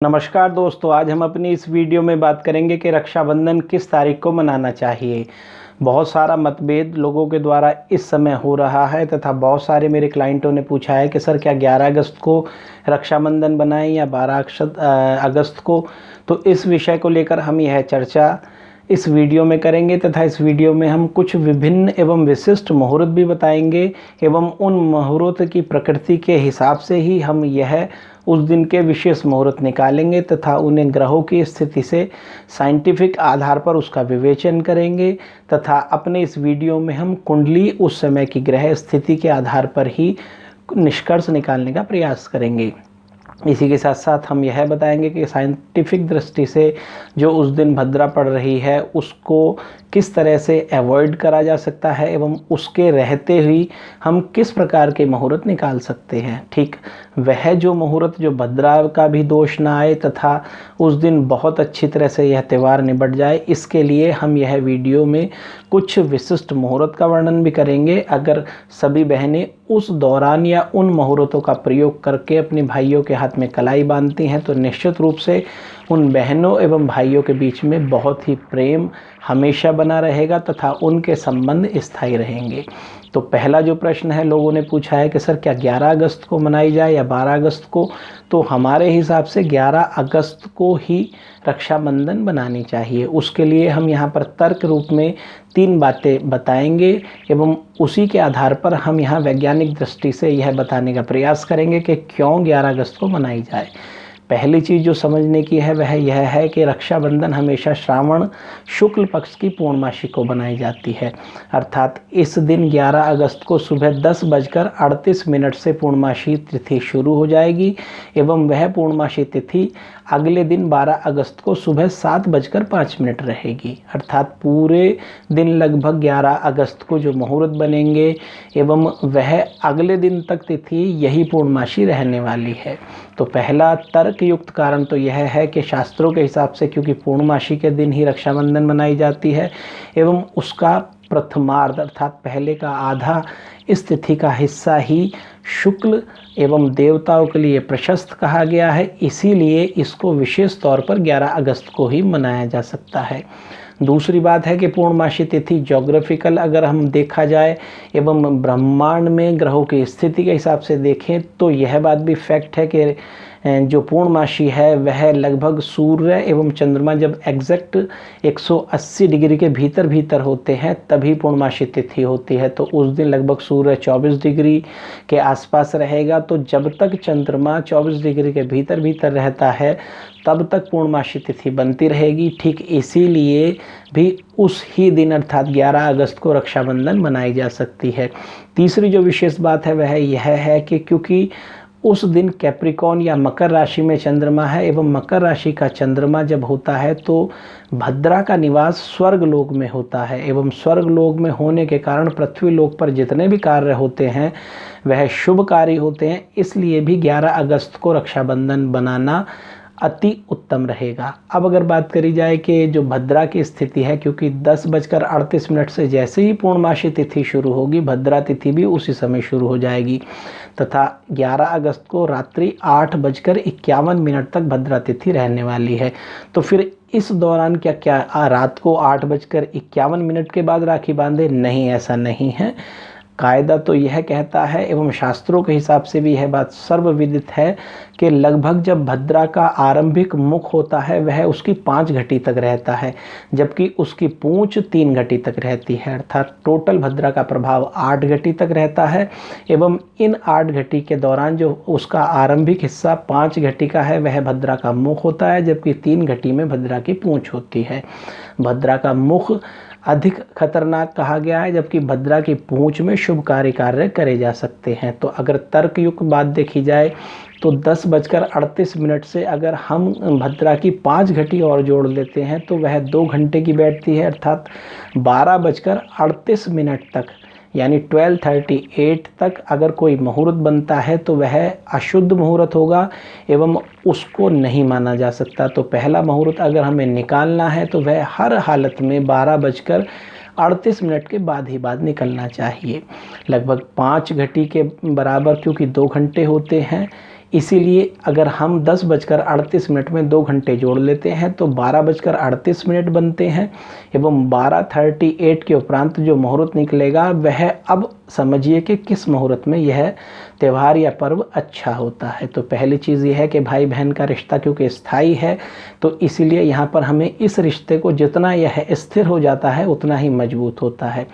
नमस्कार दोस्तों, आज हम अपनी इस वीडियो में बात करेंगे कि रक्षाबंधन किस तारीख को मनाना चाहिए। बहुत सारा मतभेद लोगों के द्वारा इस समय हो रहा है तथा बहुत सारे मेरे क्लाइंटों ने पूछा है कि सर क्या 11 अगस्त को रक्षाबंधन बनाएं या 12 अगस्त को। तो इस विषय को लेकर हम यह चर्चा इस वीडियो में करेंगे तथा इस वीडियो में हम कुछ विभिन्न एवं विशिष्ट मुहूर्त भी बताएंगे एवं उन मुहूर्त की प्रकृति के हिसाब से ही हम यह उस दिन के विशेष मुहूर्त निकालेंगे तथा उन्हें ग्रहों की स्थिति से साइंटिफिक आधार पर उसका विवेचन करेंगे तथा अपने इस वीडियो में हम कुंडली उस समय की ग्रह स्थिति के आधार पर ही निष्कर्ष निकालने का प्रयास करेंगे। इसी के साथ साथ हम यह बताएंगे कि साइंटिफिक दृष्टि से जो उस दिन भद्रा पड़ रही है उसको किस तरह से अवॉइड करा जा सकता है एवं उसके रहते हुए हम किस प्रकार के मुहूर्त निकाल सकते हैं। ठीक वह जो मुहूर्त जो भद्रा का भी दोष ना आए तथा उस दिन बहुत अच्छी तरह से यह त्यौहार निपट जाए, इसके लिए हम यह वीडियो में कुछ विशिष्ट मुहूर्त का वर्णन भी करेंगे। अगर सभी बहनें उस दौरान या उन मुहूर्तों का प्रयोग करके अपने भाइयों के हाथ में कलाई बांधती हैं तो निश्चित रूप से उन बहनों एवं भाइयों के बीच में बहुत ही प्रेम हमेशा बना रहेगा तथा उनके संबंध स्थायी रहेंगे। तो पहला जो प्रश्न है, लोगों ने पूछा है कि सर क्या 11 अगस्त को मनाई जाए या 12 अगस्त को। तो हमारे हिसाब से 11 अगस्त को ही रक्षाबंधन बनानी चाहिए। उसके लिए हम यहाँ पर तर्क रूप में 3 बातें बताएंगे एवं उसी के आधार पर हम यहाँ वैज्ञानिक दृष्टि से यह बताने का प्रयास करेंगे कि क्यों 11 अगस्त को मनाई जाए। पहली चीज़ जो समझने की है वह यह है कि रक्षाबंधन हमेशा श्रावण शुक्ल पक्ष की पूर्णमासी को बनाई जाती है, अर्थात इस दिन 11 अगस्त को सुबह 10:38 से पूर्णमासी तिथि शुरू हो जाएगी एवं वह पूर्णमासी तिथि अगले दिन 12 अगस्त को सुबह 7:05 रहेगी। अर्थात पूरे दिन लगभग 11 अगस्त को जो मुहूर्त बनेंगे एवं वह अगले दिन तक तिथि यही पूर्णमासी रहने वाली है। तो पहला तर्क युक्त कारण तो यह है कि शास्त्रों के हिसाब से क्योंकि पूर्णमासी के दिन ही रक्षाबंधन मनाई जाती है एवं उसका प्रथमार्ध अर्थात पहले का आधा इस तिथि का हिस्सा ही शुक्ल एवं देवताओं के लिए प्रशस्त कहा गया है, इसीलिए इसको विशेष तौर पर 11 अगस्त को ही मनाया जा सकता है। दूसरी बात है कि पूर्णमासी तिथि ज्योग्राफिकल अगर हम देखा जाए एवं ब्रह्मांड में ग्रहों की स्थिति के हिसाब से देखें तो यह बात भी फैक्ट है कि जो पूर्णमासी है वह लगभग सूर्य एवं चंद्रमा जब एग्जैक्ट 180 डिग्री के भीतर होते हैं तभी पूर्णमासी तिथि होती है। तो उस दिन लगभग सूर्य 24 डिग्री के आसपास रहेगा, तो जब तक चंद्रमा 24 डिग्री के भीतर रहता है तब तक पूर्णमासी तिथि बनती रहेगी। ठीक इसीलिए भी उस ही दिन अर्थात 11 अगस्त को रक्षाबंधन मनाई जा सकती है। तीसरी जो विशेष बात है वह यह है कि क्योंकि उस दिन कैप्रिकॉन या मकर राशि में चंद्रमा है एवं मकर राशि का चंद्रमा जब होता है तो भद्रा का निवास स्वर्ग लोक में होता है एवं स्वर्ग लोक में होने के कारण पृथ्वी लोक पर जितने भी कार्य होते हैं वह शुभ कार्य होते हैं, इसलिए भी 11 अगस्त को रक्षाबंधन बनाना अति उत्तम रहेगा। अब अगर बात करी जाए कि जो भद्रा की स्थिति है, क्योंकि 10:38 से जैसे ही पूर्णमासी तिथि शुरू होगी भद्रा तिथि भी उसी समय शुरू हो जाएगी तथा 11 अगस्त को रात्रि 8:51 तक भद्रा तिथि रहने वाली है। तो फिर इस दौरान क्या रात को 8:51 के बाद राखी बांधे? नहीं, ऐसा नहीं है। कायदा तो यह कहता है एवं शास्त्रों के हिसाब से भी यह बात सर्वविदित है कि लगभग जब भद्रा का आरंभिक मुख होता है वह उसकी 5 घटी तक रहता है, जबकि उसकी पूंछ 3 घटी तक रहती है, अर्थात टोटल भद्रा का प्रभाव 8 घटी तक रहता है एवं इन 8 घटी के दौरान जो उसका आरंभिक हिस्सा 5 घटी का है वह भद्रा का मुख होता है, जबकि 3 घटी में भद्रा की पूंछ होती है। भद्रा का मुख अधिक खतरनाक कहा गया है, जबकि भद्रा की पूंछ में शुभ कार्य करे जा सकते हैं। तो अगर तर्कयुक्त बात देखी जाए तो 10:38 से अगर हम भद्रा की 5 घटी और जोड़ लेते हैं तो वह 2 घंटे की बैठती है, अर्थात 12:38 तक यानी 12:38 तक अगर कोई मुहूर्त बनता है तो वह अशुद्ध मुहूर्त होगा एवं उसको नहीं माना जा सकता। तो पहला मुहूर्त अगर हमें निकालना है तो वह हर हालत में 12:38 के बाद निकलना चाहिए। लगभग 5 घटी के बराबर, क्योंकि 2 घंटे होते हैं इसीलिए अगर हम 10:38 में 2 घंटे जोड़ लेते हैं तो 12:38 बनते हैं एवं 12:38 के उपरांत जो मुहूर्त निकलेगा वह अब समझिए कि किस मुहूर्त में यह त्यौहार या पर्व अच्छा होता है। तो पहली चीज़ यह है कि भाई बहन का रिश्ता क्योंकि स्थायी है तो इसीलिए यहाँ पर हमें इस रिश्ते को जितना यह स्थिर हो जाता है उतना ही मजबूत होता है।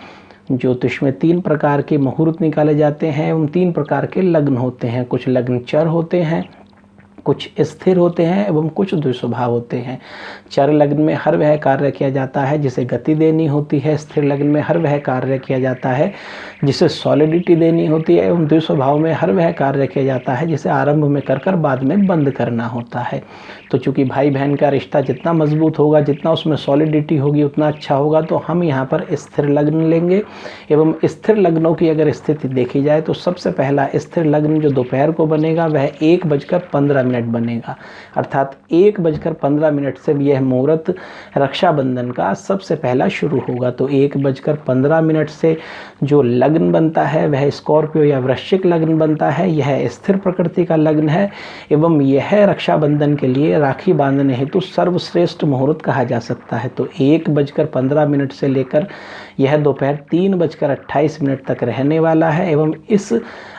ज्योतिष में 3 प्रकार के मुहूर्त निकाले जाते हैं एवं 3 प्रकार के लग्न होते हैं। कुछ लग्न चर होते हैं, कुछ स्थिर होते हैं एवं कुछ दुस्वभाव होते हैं। चर लग्न में हर वह कार्य किया जाता है जिसे गति देनी होती है, स्थिर लग्न में हर वह कार्य किया जाता है जिसे सॉलिडिटी देनी होती है एवं दुस्वभाव में हर वह कार्य किया जाता है जिसे आरंभ में कर बाद में बंद करना होता है। तो चूंकि भाई बहन का रिश्ता जितना मजबूत होगा, जितना उसमें सॉलिडिटी होगी उतना अच्छा होगा, तो हम यहाँ पर स्थिर लग्न लेंगे। एवं स्थिर लग्नों की अगर स्थिति देखी जाए तो सबसे पहला स्थिर लग्न जो दोपहर को बनेगा वह 1:15 बनेगा, अर्थात 1:15 से यह मुहूर्त रक्षाबंधन का सबसे पहला शुरू होगा। तो 1:15 से जो लग्न बनता है वह स्कॉर्पियो या वृश्चिक लग्न बनता है। यह स्थिर प्रकृति का लग्न है एवं यह रक्षाबंधन के लिए राखी बांधने हेतु सर्वश्रेष्ठ मुहूर्त कहा जा सकता है। तो 1:15 से लेकर यह दोपहर 3:28 तक रहने वाला है। एवं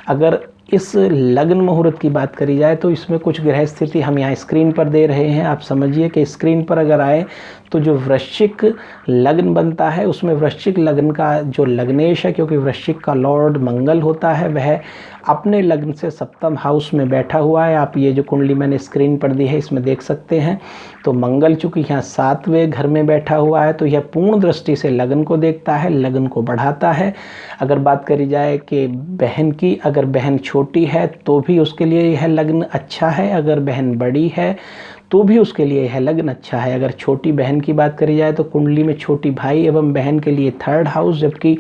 अगर इस लग्न मुहूर्त की बात करी जाए तो इसमें कुछ ग्रह स्थिति हम यहाँ स्क्रीन पर दे रहे हैं। आप समझिए कि स्क्रीन पर अगर आए तो जो वृश्चिक लग्न बनता है उसमें वृश्चिक लग्न का जो लग्नेश है, क्योंकि वृश्चिक का लॉर्ड मंगल होता है, वह अपने लग्न से सप्तम हाउस में बैठा हुआ है। आप ये जो कुंडली मैंने स्क्रीन पर दी है इसमें देख सकते हैं। तो मंगल चूँकि यहाँ 7वें घर में बैठा हुआ है तो यह पूर्ण दृष्टि से लग्न को देखता है, लग्न को बढ़ाता है। अगर बात करी जाए कि बहन की, अगर बहन छोटी है तो भी उसके लिए यह लग्न अच्छा है, अगर बहन बड़ी है तो भी उसके लिए यह लग्न अच्छा है। अगर छोटी बहन की बात करी जाए तो कुंडली में छोटी भाई एवं बहन के लिए 3rd हाउस, जबकि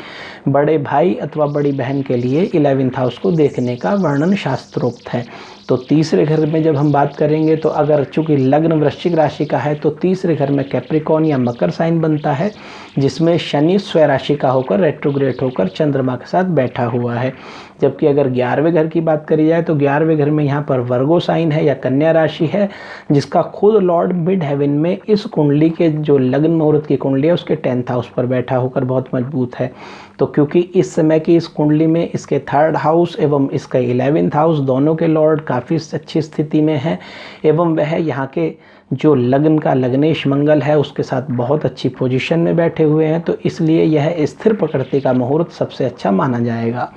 बड़े भाई अथवा बड़ी बहन के लिए 11th हाउस को देखने का वर्णन शास्त्रोक्त है। तो तीसरे घर में जब हम बात करेंगे तो अगर चूंकि लग्न वृश्चिक राशि का है तो तीसरे घर में कैप्रिकॉर्न या मकर साइन बनता है, जिसमें शनि स्वयं राशि का होकर रेट्रोग्रेड होकर चंद्रमा के साथ बैठा हुआ है। जबकि अगर 11वें घर की बात करी जाए तो 11वें घर में यहाँ पर वर्गो साइन है या कन्या राशि है, जिसका खुद लॉर्ड मिड हेवन में इस कुंडली के जो लग्न मुहूर्त की कुंडली है उसके 10th हाउस पर बैठा होकर बहुत मजबूत है। तो क्योंकि इस समय की इस कुंडली में इसके 3rd हाउस एवं इसका 11th हाउस दोनों के लॉर्ड काफ़ी अच्छी स्थिति में है एवं वह यहाँ के जो लग्न का लग्नेश मंगल है उसके साथ बहुत अच्छी पोजीशन में बैठे हुए हैं, तो इसलिए यह स्थिर प्रकृति का मुहूर्त सबसे अच्छा माना जाएगा।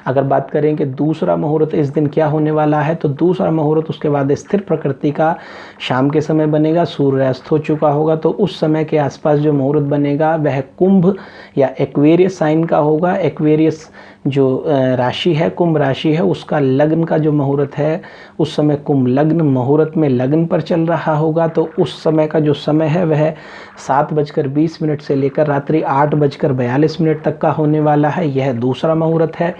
अगर बात करें कि दूसरा मुहूर्त इस दिन क्या होने वाला है, तो दूसरा मुहूर्त उसके बाद स्थिर प्रकृति का शाम के समय बनेगा, सूर्य अस्त हो चुका होगा। तो उस समय के आसपास जो मुहूर्त बनेगा वह कुंभ या एक्वेरियस साइन का होगा। एक्वेरियस जो राशि है, कुंभ राशि है, उसका लग्न का जो मुहूर्त है उस समय कुंभ लग्न मुहूर्त में लग्न पर चल रहा होगा। तो उस समय का जो समय है वह 7:20 से लेकर रात्रि 8:42 तक का होने वाला है। यह दूसरा मुहूर्त है।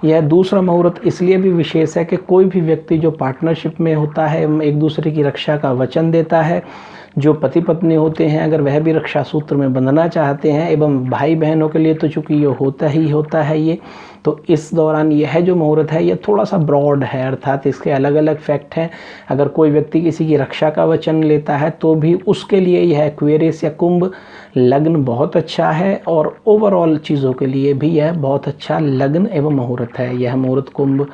यह दूसरा मुहूर्त इसलिए भी विशेष है कि कोई भी व्यक्ति जो पार्टनरशिप में होता है एक दूसरे की रक्षा का वचन देता है, जो पति पत्नी होते हैं अगर वह भी रक्षा सूत्र में बंधना चाहते हैं, एवं भाई बहनों के लिए तो चूँकि ये होता ही होता है ये, तो इस दौरान यह जो मुहूर्त है यह थोड़ा सा ब्रॉड है, अर्थात इसके अलग अलग फैक्ट हैं। अगर कोई व्यक्ति किसी की रक्षा का वचन लेता है तो भी उसके लिए यह एक्वेरियस या कुंभ लग्न बहुत अच्छा है, और ओवरऑल चीज़ों के लिए भी यह बहुत अच्छा लग्न एवं मुहूर्त है। यह मुहूर्त कुंभ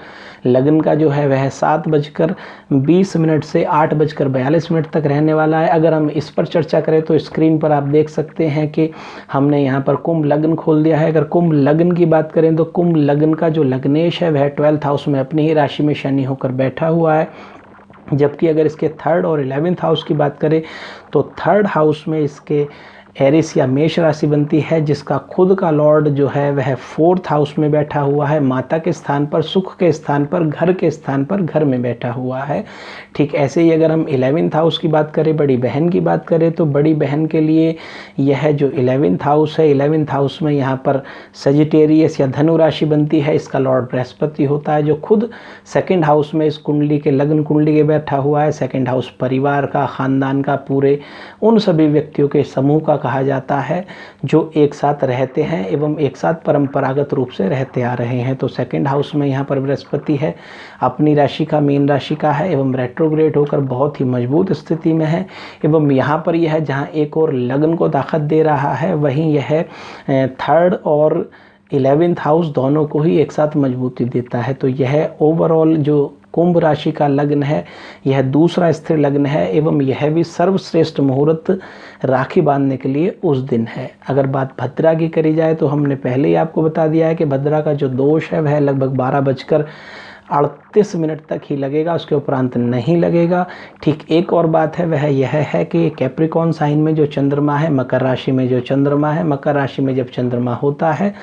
लग्न का जो है वह 7:20 से 8:42 तक रहने वाला है। अगर हम इस पर चर्चा करें तो स्क्रीन पर आप देख सकते हैं कि हमने यहाँ पर कुंभ लग्न खोल दिया है। अगर कुंभ लग्न की बात करें तो कुंभ लग्न का जो लग्नेश है वह 12th हाउस में अपनी ही राशि में शनि होकर बैठा हुआ है। जबकि अगर इसके 3rd और 11th हाउस की बात करें तो 3rd हाउस में इसके एरिस या मेष राशि बनती है, जिसका खुद का लॉर्ड जो है वह 4th हाउस में बैठा हुआ है, माता के स्थान पर, सुख के स्थान पर, घर के स्थान पर, घर में बैठा हुआ है। ठीक ऐसे ही अगर हम 11th हाउस की बात करें, बड़ी बहन की बात करें, तो बड़ी बहन के लिए यह जो 11th हाउस है, 11th हाउस में यहाँ पर सजिटेरियस या धनु राशि बनती है। इसका लॉर्ड बृहस्पति होता है, जो खुद 2nd हाउस में इस कुंडली के लग्न कुंडली के बैठा हुआ है। 2nd हाउस परिवार का, खानदान का, पूरे उन सभी व्यक्तियों के समूह का कहा जाता है, जो एक साथ रहते हैं एवं एक साथ परंपरागत रूप से रहते आ रहे हैं। तो सेकंड हाउस में यहाँ पर बृहस्पति है, अपनी राशि का, मीन राशि का है एवं रेट्रोग्रेड होकर बहुत ही मजबूत स्थिति में है। एवं यहाँ पर यह जहाँ एक और लग्न को ताकत दे रहा है, वहीं यह थर्ड और 11th हाउस दोनों को ही एक साथ मजबूती देता है। तो यह ओवरऑल जो कुंभ राशि का लग्न है, यह दूसरा स्थिर लग्न है एवं यह भी सर्वश्रेष्ठ मुहूर्त राखी बांधने के लिए उस दिन है। अगर बात भद्रा की करी जाए तो हमने पहले ही आपको बता दिया है कि भद्रा का जो दोष है वह लगभग 12:38 तक ही लगेगा, उसके उपरांत नहीं लगेगा। ठीक एक और बात है, वह यह है कि कैप्रिकॉन साइन में जो चंद्रमा है, मकर राशि में जो चंद्रमा है, मकर राशि में जब चंद्रमा होता है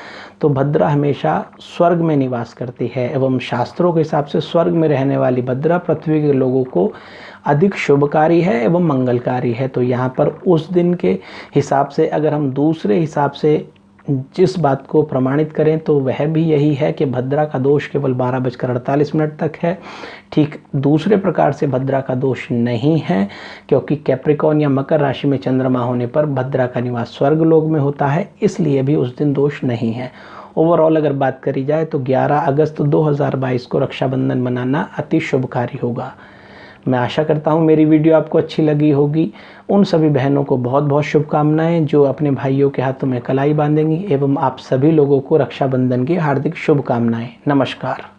तो भद्रा हमेशा स्वर्ग में निवास करती है एवं शास्त्रों के हिसाब से स्वर्ग में रहने वाली भद्रा पृथ्वी के लोगों को अधिक शुभकारी है एवं मंगलकारी है। तो यहाँ पर उस दिन के हिसाब से अगर हम दूसरे हिसाब से जिस बात को प्रमाणित करें तो वह भी यही है कि भद्रा का दोष केवल 12:48 तक है। ठीक दूसरे प्रकार से भद्रा का दोष नहीं है, क्योंकि कैप्रिकॉन या मकर राशि में चंद्रमा होने पर भद्रा का निवास स्वर्ग लोक में होता है, इसलिए भी उस दिन दोष नहीं है। ओवरऑल अगर बात करी जाए तो 11 अगस्त 2022 को रक्षाबंधन मनाना अति शुभकारी होगा। मैं आशा करता हूँ मेरी वीडियो आपको अच्छी लगी होगी। उन सभी बहनों को बहुत बहुत शुभकामनाएं जो अपने भाइयों के हाथों में कलाई बांधेंगी एवं आप सभी लोगों को रक्षाबंधन की हार्दिक शुभकामनाएं। नमस्कार।